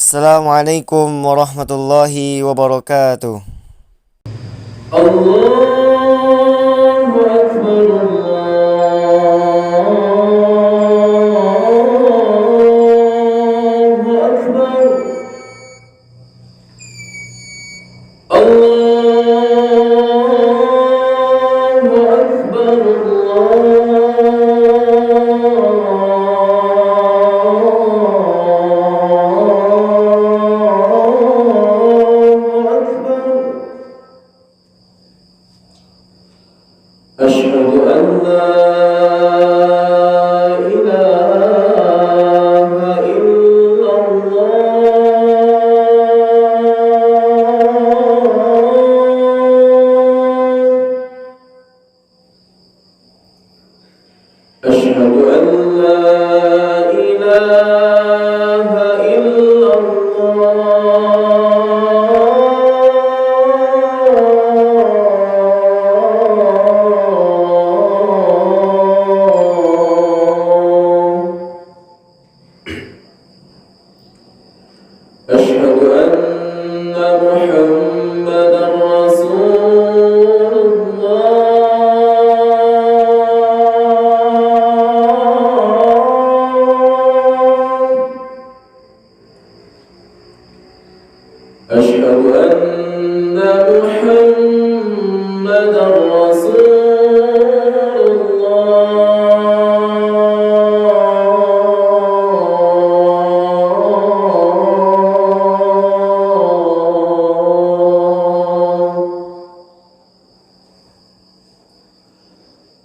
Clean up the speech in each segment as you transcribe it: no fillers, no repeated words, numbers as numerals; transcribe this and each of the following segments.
Assalamualaikum warahmatullahi wabarakatuh. Allahu Akbar, Allahu Akbar, Allahu Akbar, أشهد أن لا إله إلا الله. أشهد أن لا إله إلا أشهد أن محمدا رسول الله. أشهد أن محمدا رسول الله.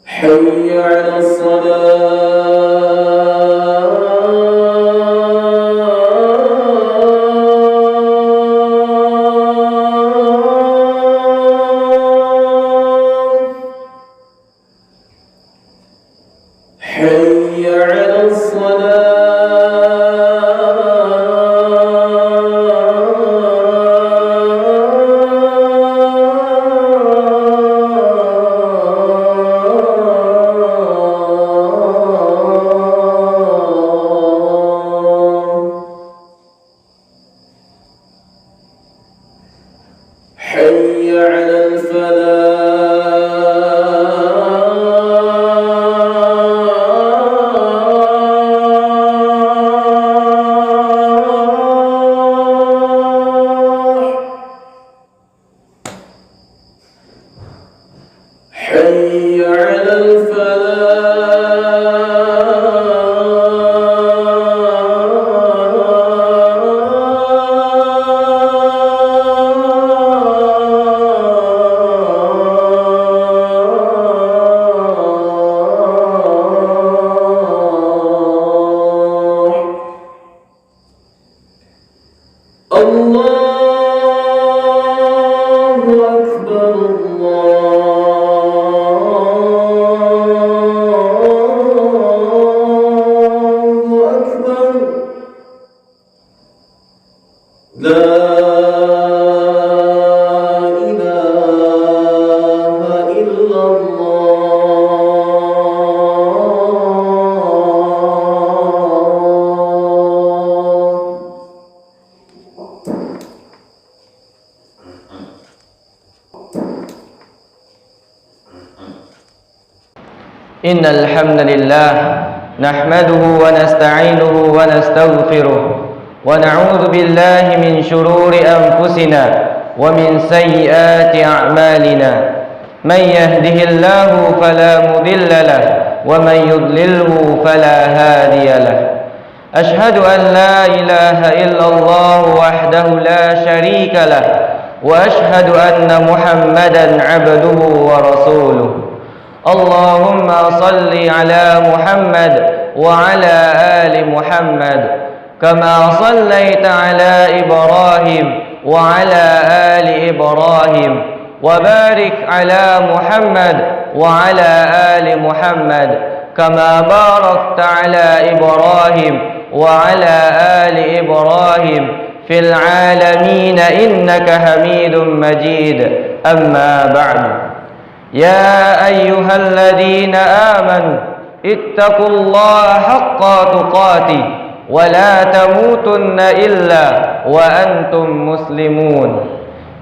حي على الصلاة. حي على الصلاة. حي على الفلاح. حي على الفلاح. الله أكبر، الله أكبر. لا إله إلا الله. إن الحمد لله نحمده ونستعينه ونستغفره ونعوذ بالله من شرور أنفسنا ومن سيئات أعمالنا. من يهده الله فلا مضل له ومن يضلله فلا هادي له. أشهد أن لا إله إلا الله وحده لا شريك له وأشهد أن محمدا عبده ورسوله. اللهم صل على محمد وعلى آل محمد كما صليت على إبراهيم وعلى آل إبراهيم وبارك على محمد وعلى آل محمد كما باركت على إبراهيم وعلى آل إبراهيم في العالمين إنك حميد مجيد. أما بعد، يا أيها الذين آمنوا اتقوا الله حق تقاته ولا تموتن إلا وأنتم مسلمون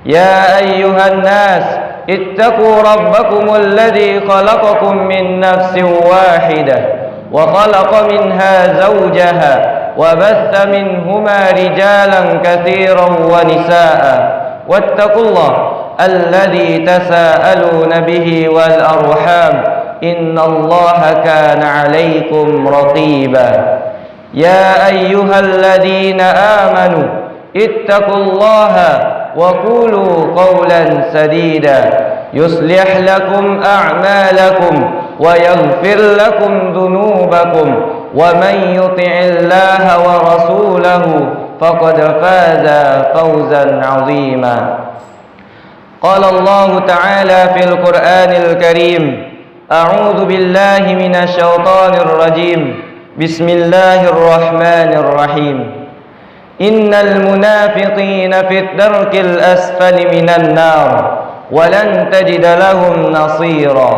يا أيها الناس اتقوا ربكم الذي خلقكم من نفس واحدة وخلق منها زوجها وبث منهما رجالا كثيرا ونساء واتقوا الله الذي تساءلون به والأرحام إن الله كان عليكم رقيبا يا أيها الذين آمنوا اتقوا الله وقولوا قولا سديدا يصلح لكم أعمالكم ويغفر لكم ذنوبكم ومن يطع الله ورسوله فقد فاز فوزا عظيما قال الله تعالى في القرآن الكريم أعوذ بالله من الشيطان الرجيم بسم الله الرحمن الرحيم إن المنافقين في الدرك الأسفل من النار ولن تجد لهم نصيرا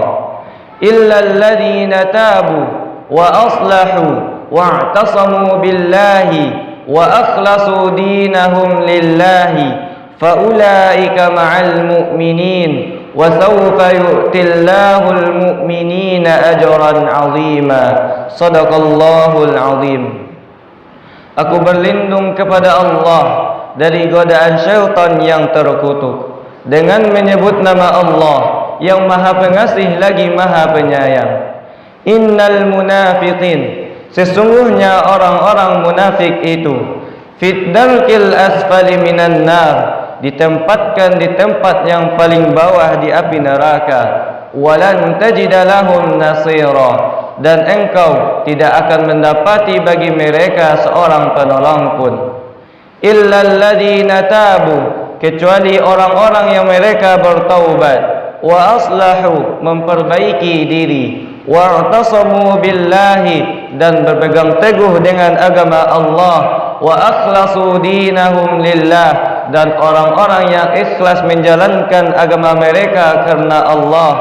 إلا الذين تابوا وأصلحوا واعتصموا بالله وأخلصوا دينهم لله فأولئك مع المؤمنين وسوف يؤتي الله المؤمنين أجرا عظيما صدق الله العظيم. Aku berlindung kepada Allah dari godaan syaitan yang terkutuk dengan menyebut nama Allah yang Maha Pengasih lagi Maha Penyayang. Innal munafiqin, sesungguhnya orang-orang munafik itu fit darkil asfali minan nar, ditempatkan di tempat yang paling bawah di api neraka. Walan tajida lahum nasira, dan engkau tidak akan mendapati bagi mereka seorang penolong pun. Illal ladzina tabu, kecuali orang-orang yang mereka bertaubat, wa aslahu, memperbaiki diri, wa i'tasamu billahi, dan berpegang teguh dengan agama Allah, wa akhlasu dinahum lillah, dan orang-orang yang ikhlas menjalankan agama mereka karena Allah.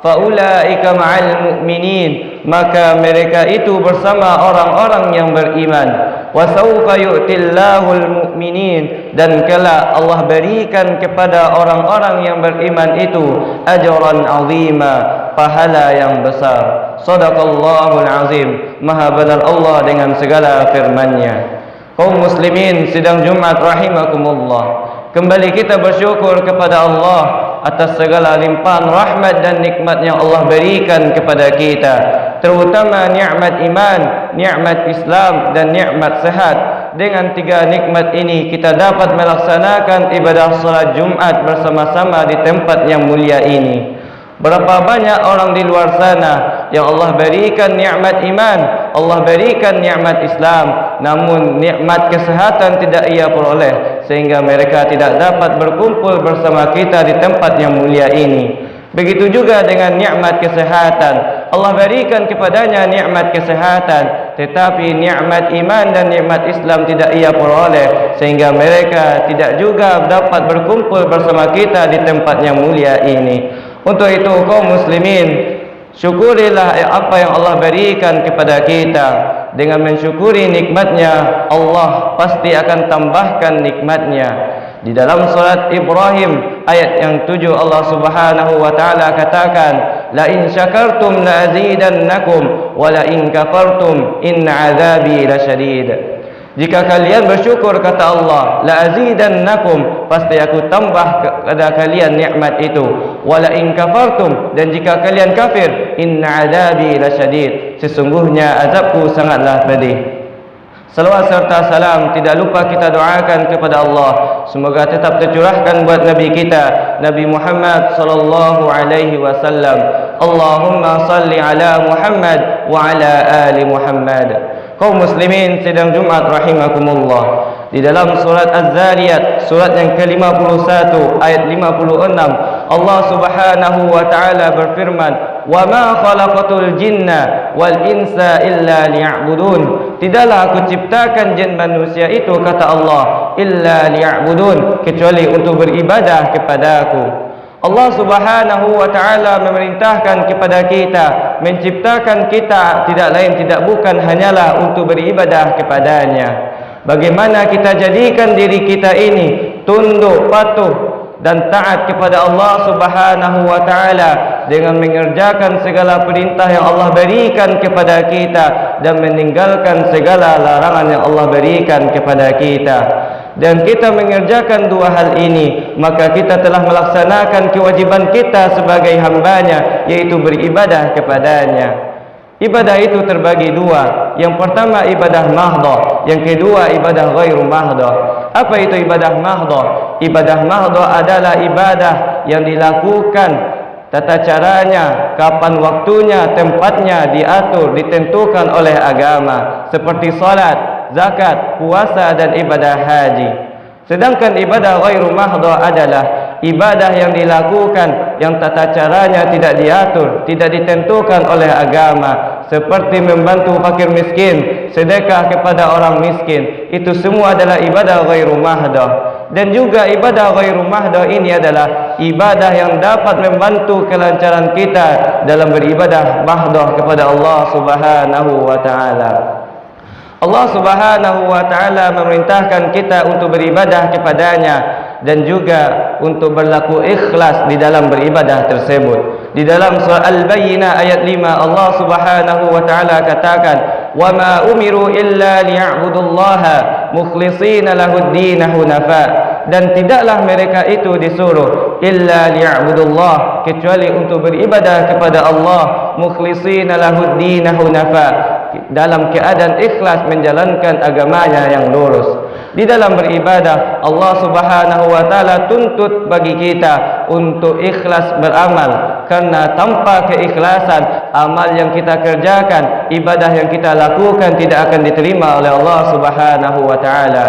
Faulaika ma'al mu'minin, maka mereka itu bersama orang-orang yang beriman. Wa sawfa yu'tillahul mu'minin, dan kelak Allah berikan kepada orang-orang yang beriman itu ajran azima, pahala yang besar. Shadaqallahul azim, maha benar Allah dengan segala firman-Nya. Kaum muslimin sidang Jumat rahimakumullah, kembali kita bersyukur kepada Allah atas segala limpahan rahmat dan nikmat yang Allah berikan kepada kita, terutama nikmat iman, nikmat Islam, dan nikmat sehat. Dengan tiga nikmat ini kita dapat melaksanakan ibadah salat Jumat bersama-sama di tempat yang mulia ini. Berapa banyak orang di luar sana yang Allah berikan nikmat iman, Allah berikan nikmat Islam, namun nikmat kesehatan tidak ia peroleh, sehingga mereka tidak dapat berkumpul bersama kita di tempat yang mulia ini. Begitu juga dengan nikmat kesehatan, Allah berikan kepadanya nikmat kesehatan, tetapi nikmat iman dan nikmat Islam tidak ia peroleh, sehingga mereka tidak juga dapat berkumpul bersama kita di tempat yang mulia ini. Untuk itu kaum muslimin, syukurilah apa yang Allah berikan kepada kita. Dengan mensyukuri nikmatnya, Allah pasti akan tambahkan nikmatnya. Di dalam surat Ibrahim ayat yang 7, Allah Subhanahu wa taala katakan, la in syakartum la azidannakum wa la in kafartum inna azabi lasyadid. Jika kalian bersyukur, kata Allah, la azidannakum, pasti aku tambah kepada kalian nikmat itu. Wala in kafartum, dan jika kalian kafir, inna azabi lasyadid, sesungguhnya azabku sangatlah pedih. Salawat serta salam tidak lupa kita doakan kepada Allah, semoga tetap tercurahkan buat Nabi kita, Nabi Muhammad sallallahu alaihi wasallam. Allahumma salli ala Muhammad wa ala ali Muhammad. Kaum muslimin sidang Jumat rahimakumullah, di dalam surat Az-Zariyat, surat yang ke-51 ayat 56, Allah Subhanahu wa taala berfirman, "Wa ma khalaqatul jinna wal insa illa liya'budun." Tidaklah aku ciptakan jin manusia itu, kata Allah, illa liya'budun, kecuali untuk beribadah kepadaku. Allah Subhanahu wa taala memerintahkan kepada kita menciptakan kita tidak lain tidak bukan hanyalah untuk beribadah kepadanya. Bagaimana kita jadikan diri kita ini tunduk, patuh dan taat kepada Allah Subhanahu wa taala dengan mengerjakan segala perintah yang Allah berikan kepada kita dan meninggalkan segala larangan yang Allah berikan kepada kita. Dan kita mengerjakan dua hal ini, maka kita telah melaksanakan kewajiban kita sebagai hambanya, yaitu beribadah kepadanya. Ibadah itu terbagi dua. Yang pertama ibadah mahdhah, yang kedua ibadah ghairu mahdhah. Apa itu ibadah mahdhah? Ibadah mahdhah adalah ibadah yang dilakukan tata caranya, kapan waktunya, tempatnya diatur, ditentukan oleh agama, seperti salat, zakat, puasa dan ibadah haji. Sedangkan ibadah ghairu mahdhah adalah ibadah yang dilakukan yang tata caranya tidak diatur, tidak ditentukan oleh agama, seperti membantu fakir miskin, sedekah kepada orang miskin. Itu semua adalah ibadah ghairu mahdhah. Dan juga ibadah ghairu mahdhah ini adalah ibadah yang dapat membantu kelancaran kita dalam beribadah mahdhah kepada Allah Subhanahu wa taala. Allah Subhanahu wa taala memerintahkan kita untuk beribadah kepadanya dan juga untuk berlaku ikhlas di dalam beribadah tersebut. Di dalam surah Al-Bayyinah ayat 5 Allah Subhanahu wa taala katakan, "Wa ma umiru illa liya'budullaha mukhlishina lahud-din hunafa." Dan tidaklah mereka itu disuruh illa liya'budullah, kecuali untuk beribadah kepada Allah, mukhlishina lahud-din hunafa, dalam keadaan ikhlas menjalankan agamanya yang lurus. Di dalam beribadah Allah Subhanahu wa taala tuntut bagi kita untuk ikhlas beramal, karena tanpa keikhlasan amal yang kita kerjakan, ibadah yang kita lakukan tidak akan diterima oleh Allah Subhanahu wa taala.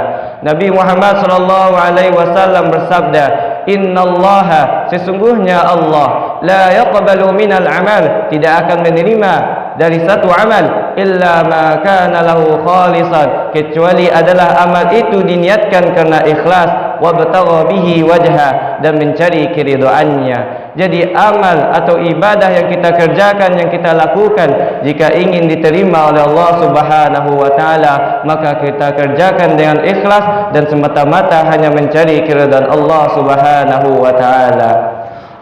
Nabi Muhammad sallallahu alaihi wasallam bersabda, "Innallaha, sesungguhnya Allah, la yaqbalu minal amal, tidak akan menerima dari satu amal illa ma kana lahu khalisan, kecuali adalah amal itu diniatkan karena ikhlas, wa batagha bihi wajha, dan mencari keridhaannya." Jadi amal atau ibadah yang kita kerjakan, yang kita lakukan, jika ingin diterima oleh Allah Subhanahu wa taala, maka kita kerjakan dengan ikhlas dan semata-mata hanya mencari keridhaan Allah Subhanahu wa taala.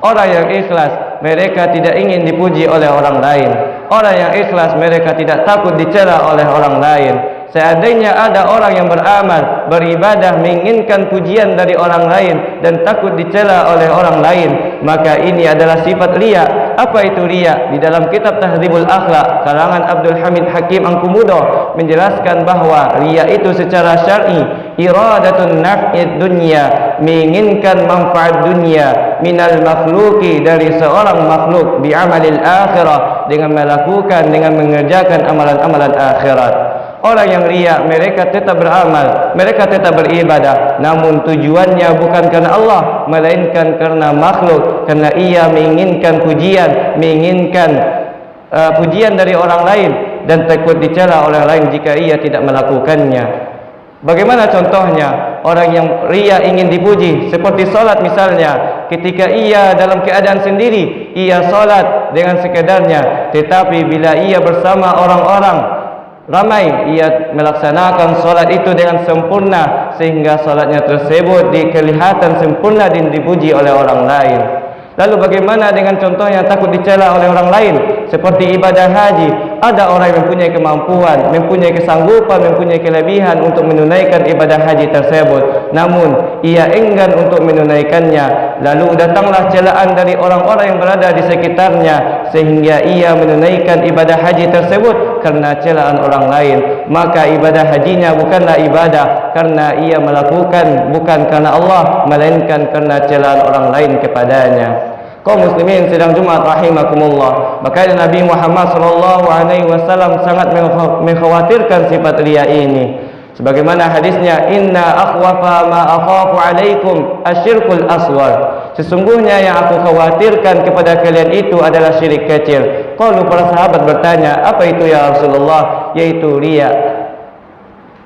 Orang yang ikhlas, mereka tidak ingin dipuji oleh orang lain. Orang yang ikhlas, mereka tidak takut dicela oleh orang lain. Seandainya ada orang yang beramal, beribadah, menginginkan pujian dari orang lain dan takut dicela oleh orang lain, maka ini adalah sifat riya. Apa itu riya? Di dalam kitab Tahdzibul Akhlaq karangan Abdul Hamid Hakim Angkumudo menjelaskan bahwa riya itu secara syar'i iradatun naf'id dunya, menginginkan manfaat dunia, minal makhluki, dari seorang makhluk, bi'amalil akhirah, dengan melakukan, dengan mengerjakan amalan-amalan akhirat. Orang yang riya, mereka tetap beramal, mereka tetap beribadah, namun tujuannya bukan karena Allah, melainkan karena makhluk, karena ia menginginkan pujian, menginginkan pujian dari orang lain, dan takut dicela oleh orang lain jika ia tidak melakukannya. Bagaimana contohnya? Orang yang riya ingin dipuji, seperti salat misalnya, ketika ia dalam keadaan sendiri, ia salat dengan sekedarnya, tetapi bila ia bersama orang-orang ramai, ia melaksanakan salat itu dengan sempurna, sehingga salatnya tersebut kelihatan sempurna dan dipuji oleh orang lain. Lalu bagaimana dengan contoh yang takut dicela oleh orang lain, seperti ibadah haji? Ada orang yang mempunyai kemampuan, mempunyai kesanggupan, mempunyai kelebihan untuk menunaikan ibadah haji tersebut, namun ia enggan untuk menunaikannya. Lalu datanglah celaan dari orang-orang yang berada di sekitarnya, sehingga ia menunaikan ibadah haji tersebut karena celaan orang lain. Maka ibadah hajinya bukanlah ibadah karena ia melakukan bukan karena Allah, melainkan karena celaan orang lain kepadanya. Kaum muslimin sidang Jumat rahimakumullah, maka Nabi Muhammad sallallahu alaihi wasallam sangat mengkhawatirkan sifat riya ini. Sebagaimana hadisnya, "Inna akhwafa ma akhafu alaikum asyirkul aswar." Sesungguhnya yang aku khawatirkan kepada kalian itu adalah syirik kecil. Qalu, para sahabat bertanya, "Apa itu ya Rasulullah?" Yaitu riya.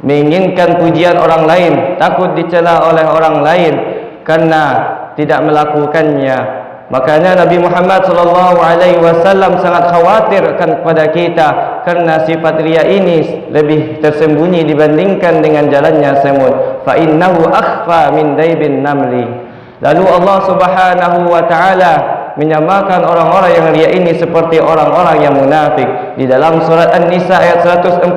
Menginginkan pujian orang lain, takut dicela oleh orang lain karena tidak melakukannya. Makanya Nabi Muhammad SAW sangat khawatir akan kepada kita, karena sifat riya ini lebih tersembunyi dibandingkan dengan jalannya semut. Fa innahu akhfa min daibin namli. Lalu Allah Subhanahu wa taala menyamakan orang-orang yang riya ini seperti orang-orang yang munafik. Di dalam surat An-Nisa ayat 142,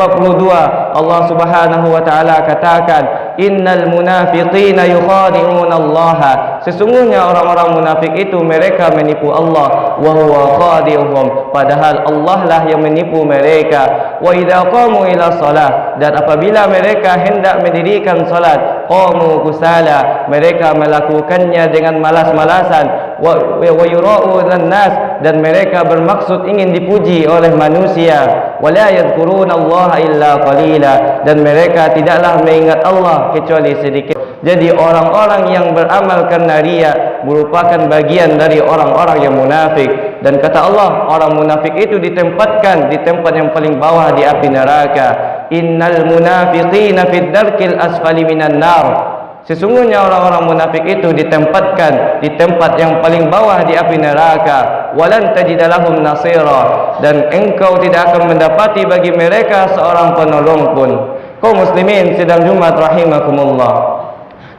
Allah Subhanahu wa taala katakan, innal munafiqina yukhadi'una Allah. Sesungguhnya orang-orang munafik itu mereka menipu Allah, wa huwa khadi'uhum, padahal Allah lah yang menipu mereka. Wa idza qamu ila shalah, dan apabila mereka hendak mendirikan salat, qamu kusala, mereka melakukannya dengan malas-malasan. Wa yura'unan nas, dan mereka bermaksud ingin dipuji oleh manusia. Wa la yadhkuruna Allah illa qalila, dan mereka tidaklah mengingat Allah kecuali sedikit. Jadi orang-orang yang beramal karena riya merupakan bagian dari orang-orang yang munafik. Dan kata Allah, orang munafik itu ditempatkan di tempat yang paling bawah di api neraka. Innal munafiqina fid darkil asfali minan nar. Sesungguhnya orang-orang munafik itu ditempatkan di tempat yang paling bawah di api neraka. Walan tajida lahum nasira, dan engkau tidak akan mendapati bagi mereka seorang penolong pun. Kaum muslimin sidang Jumat rahimakumullah.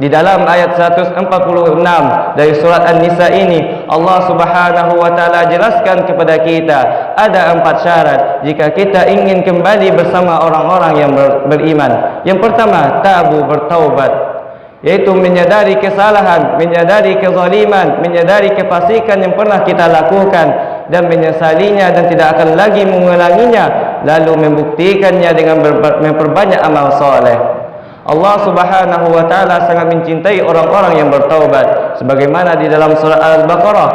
Di dalam ayat 146 dari surat An-Nisa ini, Allah Subhanahu wa taala jelaskan kepada kita ada 4 syarat jika kita ingin kembali bersama orang-orang yang beriman. Yang pertama, tabu, bertaubat, yaitu menyadari kesalahan, menyadari kezaliman, menyadari kefasikan yang pernah kita lakukan dan menyesalinya dan tidak akan lagi mengulanginya, lalu membuktikannya dengan memperbanyak amal soleh. Allah Subhanahu wa taala sangat mencintai orang-orang yang bertaubat, sebagaimana di dalam surah Al-Baqarah,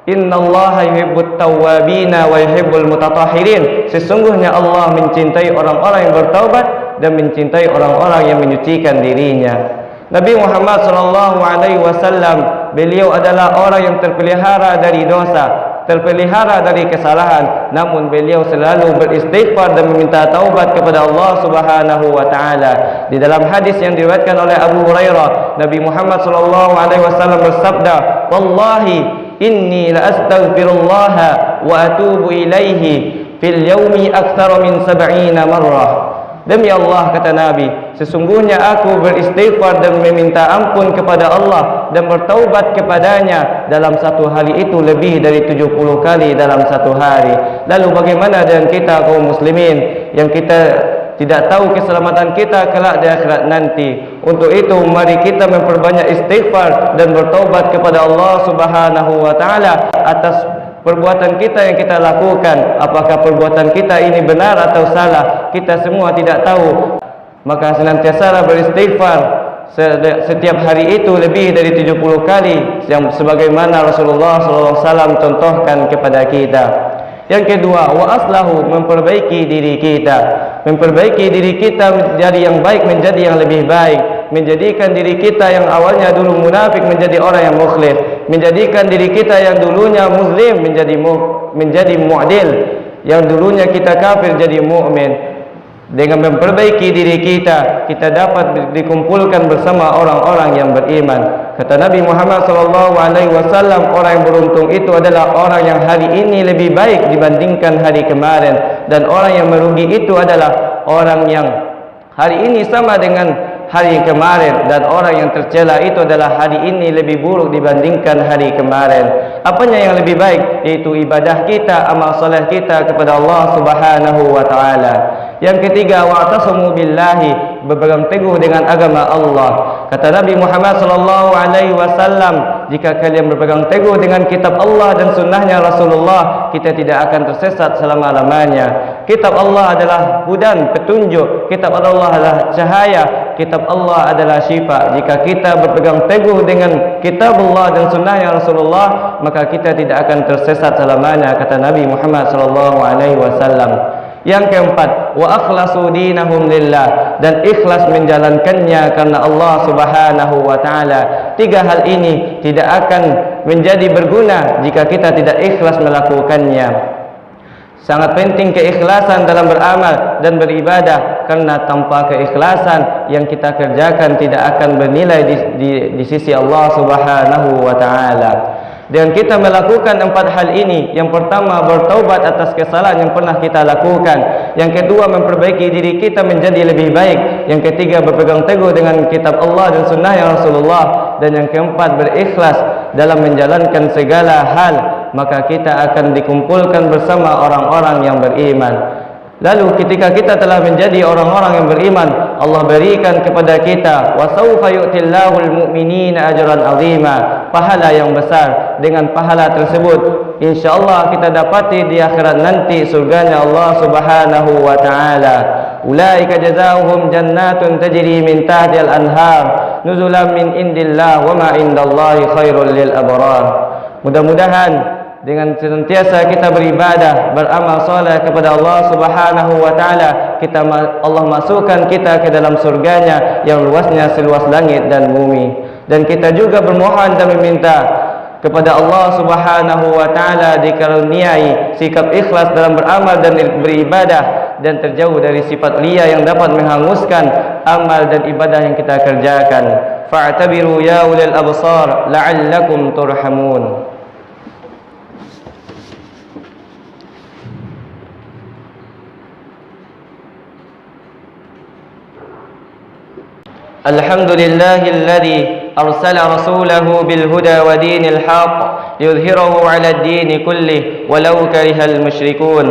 innallaha yuhibbut tawwabina wa yuhibbul mutatahhirin. Sesungguhnya Allah mencintai orang-orang yang bertaubat dan mencintai orang-orang yang menyucikan dirinya. Nabi Muhammad SAW, beliau adalah orang yang terpelihara dari dosa, terpelihara dari kesalahan, namun beliau selalu beristighfar dan meminta taubat kepada Allah Subhanahu wa taala. Di dalam hadis yang diriwayatkan oleh Abu Hurairah, Nabi Muhammad SAW bersabda, "Wallahi inni la astaghfirullah wa atubu ilaihi fil yaumi aktsara min 70 marrah." Demi Allah, kata Nabi, sesungguhnya aku beristighfar dan meminta ampun kepada Allah dan bertaubat kepadanya dalam satu hari itu lebih dari 70 kali dalam satu hari. Lalu bagaimana dengan kita kaum muslimin yang kita tidak tahu keselamatan kita kelak di akhirat nanti? Untuk itu mari kita memperbanyak istighfar dan bertaubat kepada Allah Subhanahu wa taala atas perbuatan kita yang kita lakukan. Apakah perbuatan kita ini benar atau salah, kita semua tidak tahu. Maka senantiasa beristighfar setiap hari itu lebih dari 70 kali, yang sebagaimana Rasulullah SAW contohkan kepada kita. Yang kedua, wa aslahu, memperbaiki diri kita. Memperbaiki diri kita dari yang baik menjadi yang lebih baik. Menjadikan diri kita yang awalnya dulu munafik menjadi orang yang mukhlis. Menjadikan diri kita yang dulunya muslim menjadi mu'adil. Yang dulunya kita kafir jadi mu'min. Dengan memperbaiki diri kita, kita dapat dikumpulkan bersama orang-orang yang beriman. Kata Nabi Muhammad SAW, orang yang beruntung itu adalah orang yang hari ini lebih baik dibandingkan hari kemarin. Dan orang yang merugi itu adalah orang yang hari ini sama dengan hari kemarin, dan orang yang tercela itu adalah hari ini lebih buruk dibandingkan hari kemarin. Apanya yang lebih baik? Yaitu ibadah kita, amal soleh kita kepada Allah Subhanahu wa taala. Yang ketiga, wa'tasimu billahi, berpegang teguh dengan agama Allah. Kata Nabi Muhammad SAW, jika kalian berpegang teguh dengan kitab Allah dan sunnahnya Rasulullah, kita tidak akan tersesat selama-lamanya. Kitab Allah adalah hudan, petunjuk. Kitab Allah adalah cahaya. Kitab Allah adalah syifa. Jika kita berpegang teguh dengan kitab Allah dan sunnahnya Rasulullah, maka kita tidak akan tersesat selamanya, kata Nabi Muhammad SAW. Yang keempat, wa akhlasu dinahum lillah, dan ikhlas menjalankannya karena Allah Subhanahu wa taala. Tiga hal ini tidak akan menjadi berguna jika kita tidak ikhlas melakukannya. Sangat penting keikhlasan dalam beramal dan beribadah, karena tanpa keikhlasan yang kita kerjakan tidak akan bernilai di sisi Allah Subhanahu wa taala. Dengan kita melakukan 4 hal ini, yang pertama bertaubat atas kesalahan yang pernah kita lakukan, yang kedua memperbaiki diri kita menjadi lebih baik, yang ketiga berpegang teguh dengan kitab Allah dan sunnah yang Rasulullah, dan yang keempat berikhlas dalam menjalankan segala hal, maka kita akan dikumpulkan bersama orang-orang yang beriman. Lalu ketika kita telah menjadi orang-orang yang beriman, Allah berikan kepada kita wasaufa yu'tillahul mu'minina ajran 'azima, pahala yang besar. Dengan pahala tersebut insyaallah kita dapati di akhirat nanti surganya Allah Subhanahu wa taala. Ulaika jazaohum jannatun tajri min tahtiha al-anhar nuzulan min indillah wa ma indallahi khairul lil abrar. Mudah-mudahan dengan senantiasa kita beribadah, beramal soleh kepada Allah Subhanahu wa taala, Allah masukkan kita ke dalam surganya yang luasnya seluas langit dan bumi. Dan kita juga bermohon dan meminta kepada Allah Subhanahu wa taala dikaruniai sikap ikhlas dalam beramal dan beribadah, dan terjauh dari sifat riya yang dapat menghanguskan amal dan ibadah yang kita kerjakan. Fa'tabiru ya ulil absar la'allakum turhamun. الحمد لله الذي أرسل رسوله بالهدى ودين الحق ليظهره على الدين كله ولو كره المشركون.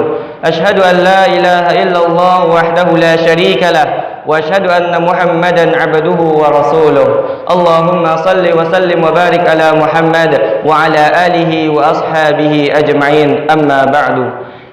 أشهد أن لا إله إلا الله وحده لا شريك له، وأشهد أن محمدا عبده ورسوله. اللهم صل وسلم وبارك على محمد وعلى آله وأصحابه أجمعين. أما بعد،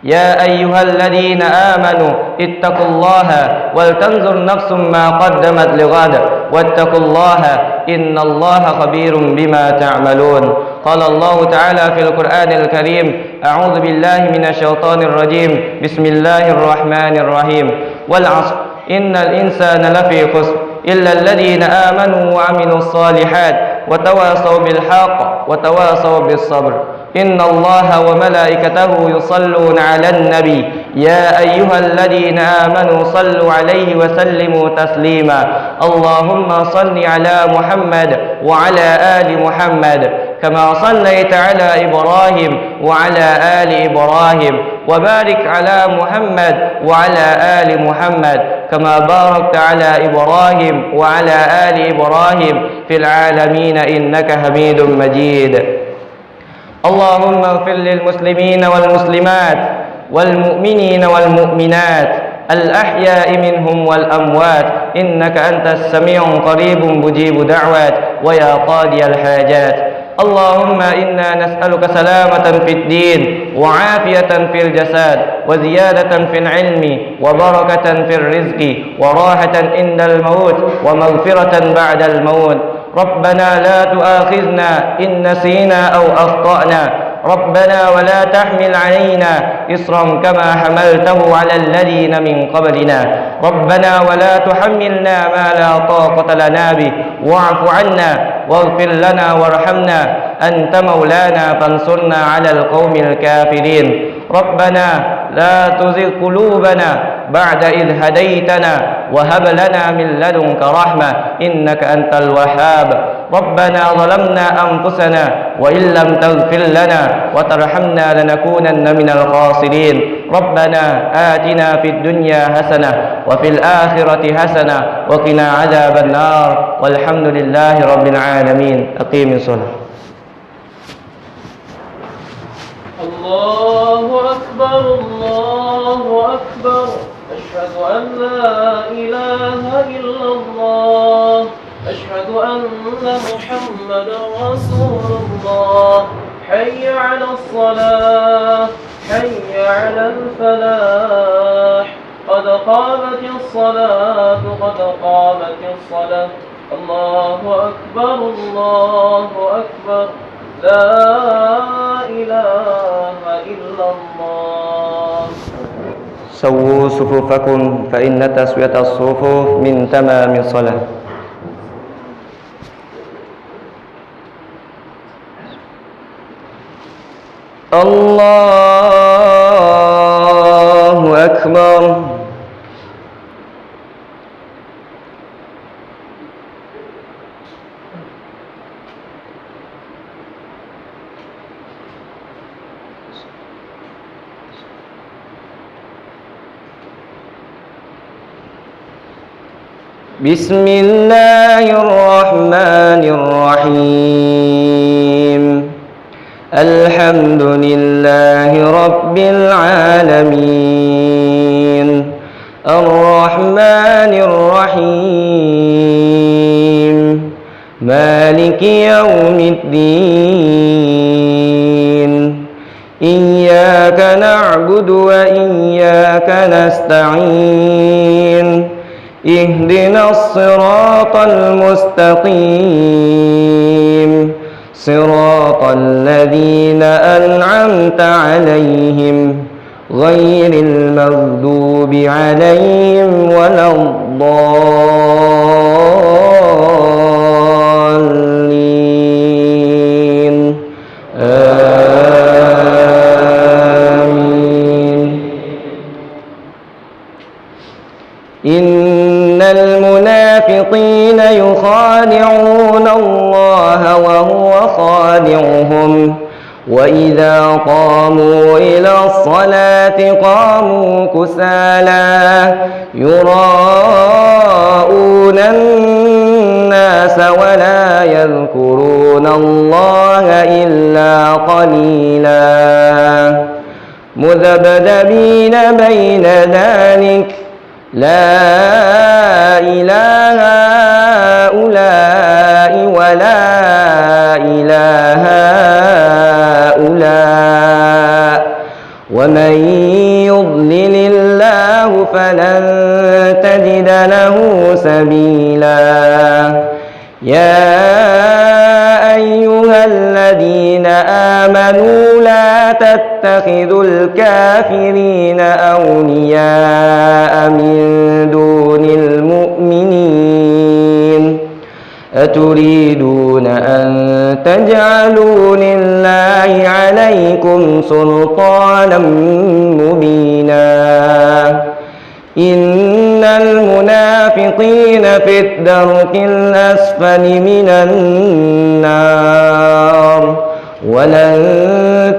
يا أيها الذين آمنوا اتقوا الله ولتنظر نفس ما قدمت لغد واتقوا الله إن الله خبير بما تعملون. قال الله تعالى في القرآن الكريم: أعوذ بالله من الشيطان الرجيم، بسم الله الرحمن الرحيم، والعصر إن الإنسان لفي خسر إلا الذين آمنوا وعملوا الصالحات وتواصوا بالحق وتواصوا بالصبر. إن الله وملائكته يصلون على النبي يا أيها الذين آمنوا صلوا عليه وسلموا تسليما. اللهم صل على محمد وعلى آل محمد كما صليت على إبراهيم وعلى آل إبراهيم، وبارك على محمد وعلى آل محمد كما باركت على إبراهيم وعلى آل إبراهيم في العالمين إنك حميد مجيد. اللهم اغفر للمسلمين والمسلمات والمؤمنين والمؤمنات الأحياء منهم والأموات إنك أنت السميع قريب مجيب دعوات ويا قاضي الحاجات. اللهم إنا نسألك سلامة في الدين وعافية في الجسد وزيادة في العلم وبركة في الرزق وراحة عند الموت ومغفرة بعد الموت. ربنا لا تؤاخذنا إن نسينا أو أخطأنا، ربنا ولا تحمل علينا إصرا كما حملته على الذين من قبلنا، ربنا ولا تحملنا ما لا طاقة لنا به، واعف عنا واغفر لنا وارحمنا، أنت مولانا فانصرنا على القوم الكافرين. ربنا لا تزغ قلوبنا بعد إذ هديتنا وهب لنا من لدنك رحمة إنك أنت الوهاب. ربنا ظلمنا أنفسنا وإن لم تغفر لنا وترحمنا لنكونن من الخاسرين. ربنا آتنا في الدنيا حسنة وفي الآخرة حسنة وقنا عذاب النار والحمد لله رب العالمين. أقيم الصلاة. الله أكبر الله أكبر، أشهد أن لا إله إلا الله، أشهد أن محمدا رسول الله. حي على الصلاة، حي على الفلاح، قد قامت الصلاة قد قامت الصلاة. الله أكبر الله أكبر، لا إله إلا الله. سووا صفوفكم فإن تسوية الصفوف من تمام الصلاة. الله أكبر. بسم الله الرحمن الرحيم الحمد لله رب العالمين الرحمن الرحيم مالك يوم الدين إياك نعبد وإياك نستعين اهدنا الصراط المستقيم صراط الذين أنعمت عليهم غير المغضوب عليهم ولا الضالين آمين. إن المنافقين يخادعون الله وهو خادعهم وإذا قاموا إلى الصلاة قاموا كسالى يراءون الناس ولا يذكرون الله إلا قليلا مذبذبين بين ذلك لا إله هؤلاء ولا إله هؤلاء ومن يضلل الله فلن تجد له سبيلا يا أيها الذين آمنوا لا تتخذوا الكافرين أولياء من دون المؤمنين أتريدون أن تجعلوا لله عليكم سلطانا مبينا إن المنافقين في الدرك الأسفل من النار ولن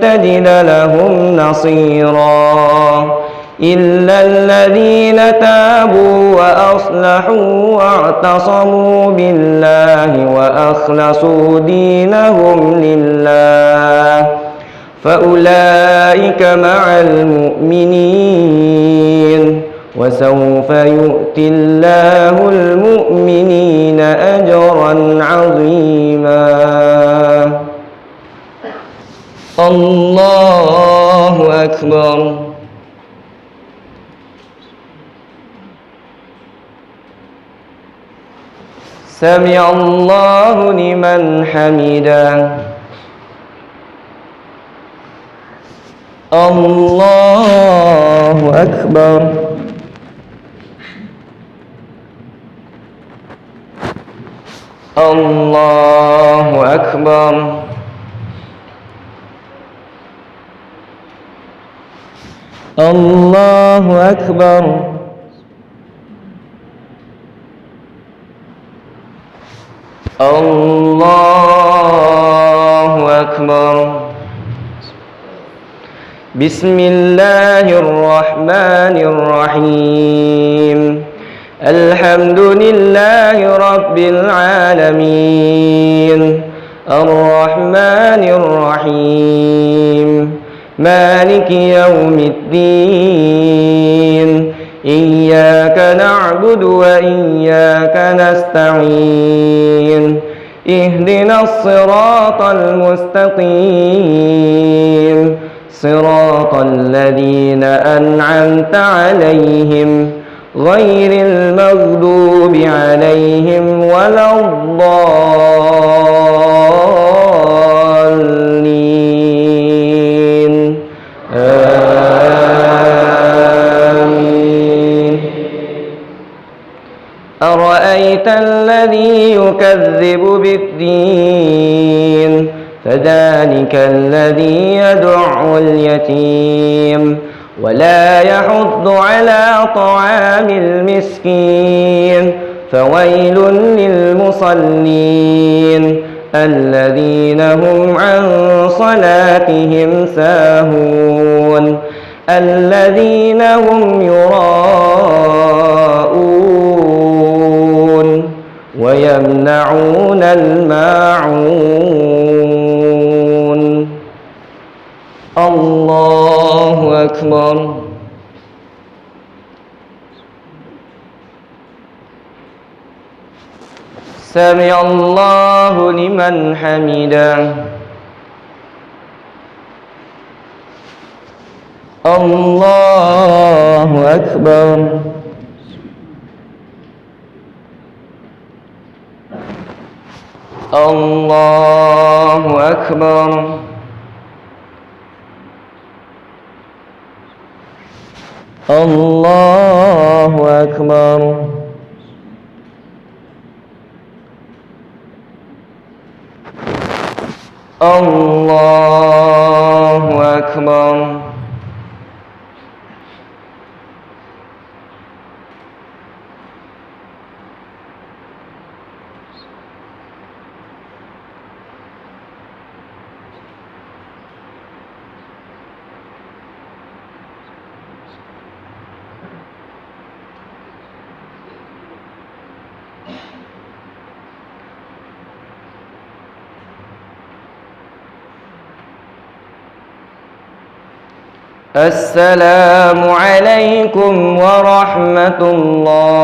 تجد لهم نصيرا إلا الذين تابوا وأصلحوا واعتصموا بالله وأخلصوا دينهم لله فأولئك مع المؤمنين وسوف يؤتي الله المؤمنين أجرا عظيما. الله أكبر. سمع الله لمن حمده. الله أكبر. الله أكبر. الله أكبر. الله أكبر. بسم الله الرحمن الرحيم الحمد لله رب العالمين الرحمن الرحيم مالك يوم الدين إياك نعبد وإياك نستعين اهدنا الصراط المستقيم صراط الذين أنعمت عليهم غير المغضوب عليهم ولا الضالين آمين. أرأيت الذي يكذب بالدين فذلك الذي يدع اليتيم ولا يحض على طعام المسكين فويل للمصلين الذين هم عن صلاتهم ساهون الذين هم يراءون ويمنعون الماعون. الله أكبر. سمع الله لمن حمده. الله أكبر. الله أكبر. الله أكبر. الله أكبر. السلام عليكم ورحمة الله.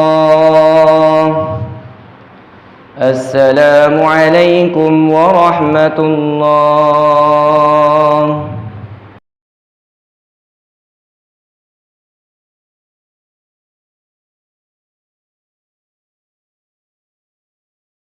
السلام عليكم ورحمة الله.